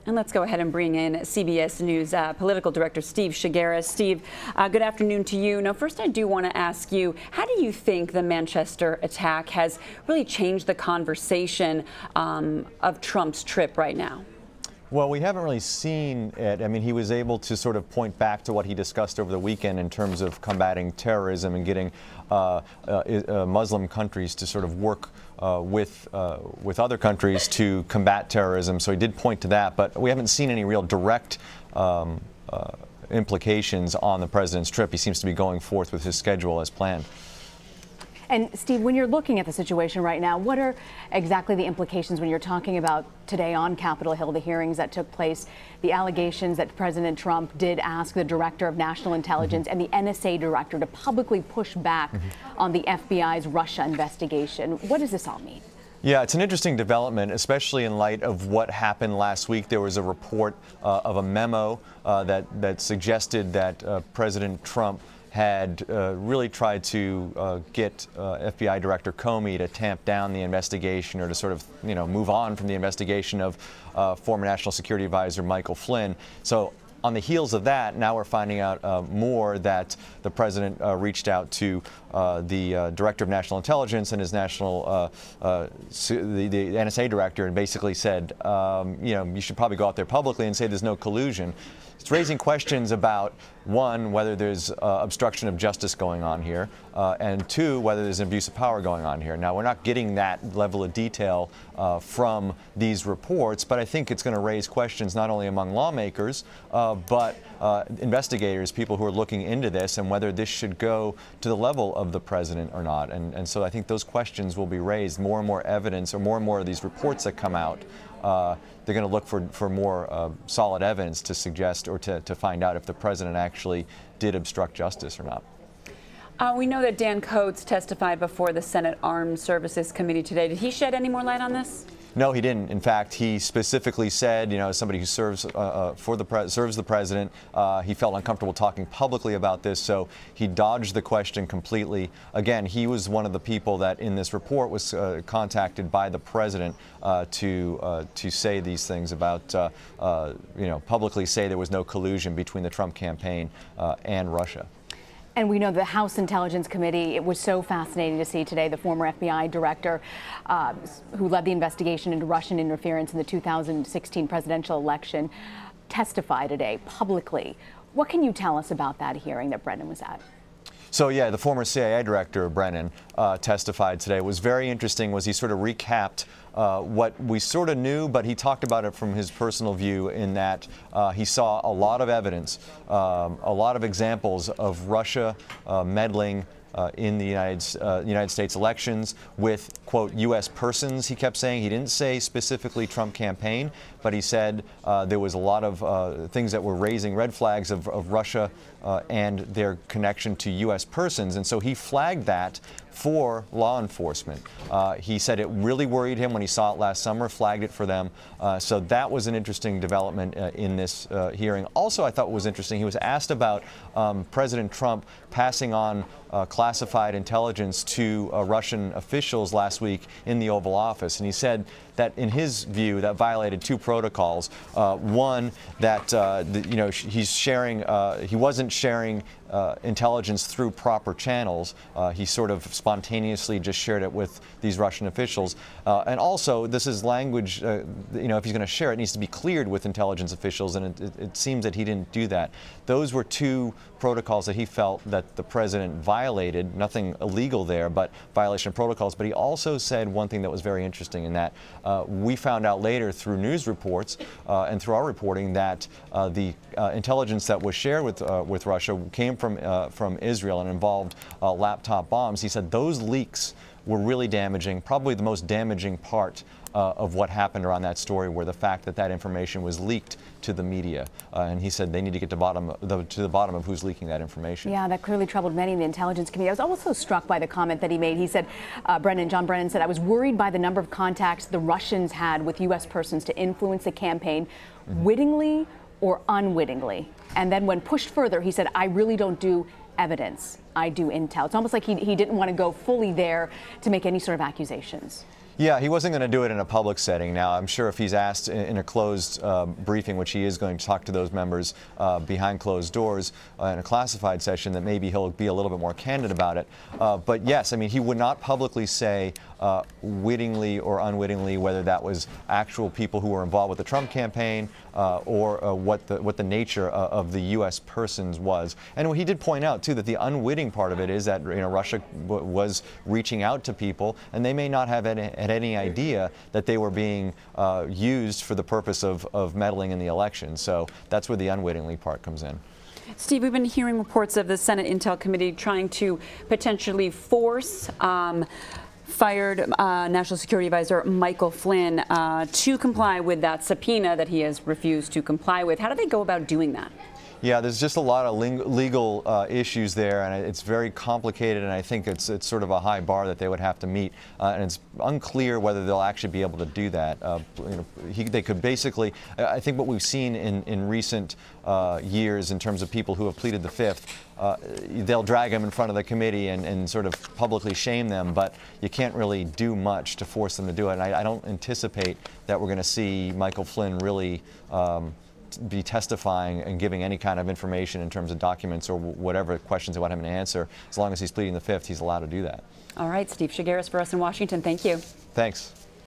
And let's go ahead and bring in CBS News political director Steve Chaggaris. Steve, good afternoon to you. Now, first I do want to ask you, how do you think the Manchester attack has really changed the conversation of Trump's trip right now? Well, we haven't really seen it. I mean, he was able to sort of point back to what he discussed over the weekend in terms of combating terrorism and getting Muslim countries to sort of work with other countries to combat terrorism. So he did point to that, but we haven't seen any real direct implications on the president's trip. He seems to be going forth with his schedule as planned. And Steve, when you're looking at the situation right now, what are exactly the implications when you're talking about today on Capitol Hill, the hearings that took place, the allegations that President Trump did ask the Director of National Intelligence and the NSA Director to publicly push back on the FBI's Russia investigation? What does this all mean? Yeah, it's an interesting development, especially in light of what happened last week. There was a report of a memo that suggested that President Trump had really tried to get FBI Director Comey to tamp down the investigation or to sort of, move on from the investigation of former National Security Advisor Michael Flynn. So on the heels of that, now we're finding out more that the president reached out to the Director of National Intelligence and his national, the NSA Director, and basically said, you should probably go out there publicly and say there's no collusion. It's raising questions about, one, whether there's obstruction of justice going on here, and two, whether there's an abuse of power going on here. Now, we're not getting that level of detail from these reports, but I think it's going to raise questions not only among lawmakers, but investigators, people who are looking into this, and whether this should go to the level of the president or not. And so I think those questions will be raised. More and more evidence, or more of these reports that come out, they're going to look for more solid evidence to suggest or to find out if the president actually did obstruct justice or not. We know that Dan Coats testified before the Senate Armed Services Committee today. Did he shed any more light on this? No, he didn't. In fact, he specifically said, as somebody who serves serves the president, he felt uncomfortable talking publicly about this, so he dodged the question completely. Again, he was one of the people that in this report was contacted by the president to say these things about, publicly say there was no collusion between the Trump campaign and Russia. And we know the House Intelligence Committee, it was so fascinating to see today the former FBI director who led the investigation into Russian interference in the 2016 presidential election testify today publicly. What can you tell us about that hearing that Brennan was at? So yeah, the former CIA Director Brennan testified today. It was very interesting. Was he sort of recapped what we sort of knew, but he talked about it from his personal view in that he saw a lot of evidence, a lot of examples of Russia meddling in the United States elections with, quote, U.S. persons, he kept saying. He didn't say specifically Trump campaign, but he said there was a lot of things that were raising red flags of Russia and their connection to U.S. persons. And so he flagged that for law enforcement. He said it really worried him when he saw it last summer, flagged it for them. So that was an interesting development in this hearing. Also, I thought was interesting, he was asked about President Trump passing on classified intelligence to Russian officials last week in the Oval Office. And he said that in his view that violated two protocols. One, that he wasn't sharing intelligence through proper channels. He sort of spontaneously just shared it with these Russian officials. And also, this is language, if he's going to share it, it needs to be cleared with intelligence officials, and it seems that he didn't do that. Those were two protocols that he felt that the president violated. Nothing illegal there, but violation of protocols. But he also said one thing that was very interesting in that we found out later through news reports and through our reporting that the intelligence that was shared with Russia came from Israel and involved laptop bombs. He said those leaks were really damaging, probably the most damaging part of what happened around that story, were the fact that that information was leaked to the media. And he said they need to get to the bottom of who's leaking that information. Yeah, that clearly troubled many in the Intelligence Committee. I was also struck by the comment that he made. He said, John Brennan said, I was worried by the number of contacts the Russians had with U.S. persons to influence the campaign, wittingly or unwittingly. And then when pushed further, he said, I really don't do evidence. I do intel. It's almost like he didn't want to go fully there to make any sort of accusations. Yeah, he wasn't going to do it in a public setting. Now, I'm sure if he's asked in a closed briefing, which he is going to talk to those members behind closed doors in a classified session, that maybe he'll be a little bit more candid about it. But yes, I mean, he would not publicly say wittingly or unwittingly whether that was actual people who were involved with the Trump campaign or what the nature of the U.S. persons was. And he did point out, too, that the unwitting part of it is that Russia was reaching out to people, and they may not have had any idea that they were being used for the purpose of meddling in the election. So that's where the unwittingly part comes in. Steve, we've been hearing reports of the Senate Intel Committee trying to potentially force fired National Security Advisor Michael Flynn to comply with that subpoena that he has refused to comply with. How do they go about doing that? Yeah, there's just a lot of legal issues there, and it's very complicated, and I think it's sort of a high bar that they would have to meet, and it's unclear whether they'll actually be able to do that. They could basically, I think what we've seen in recent years in terms of people who have pleaded the Fifth, they'll drag them in front of the committee and sort of publicly shame them, but you can't really do much to force them to do it. And I don't anticipate that we're going to see Michael Flynn really be testifying and giving any kind of information in terms of documents or whatever questions they want him to answer. As long as he's pleading the Fifth, he's allowed to do that. All right, Steve Chaggaris for us in Washington. Thank you. Thanks.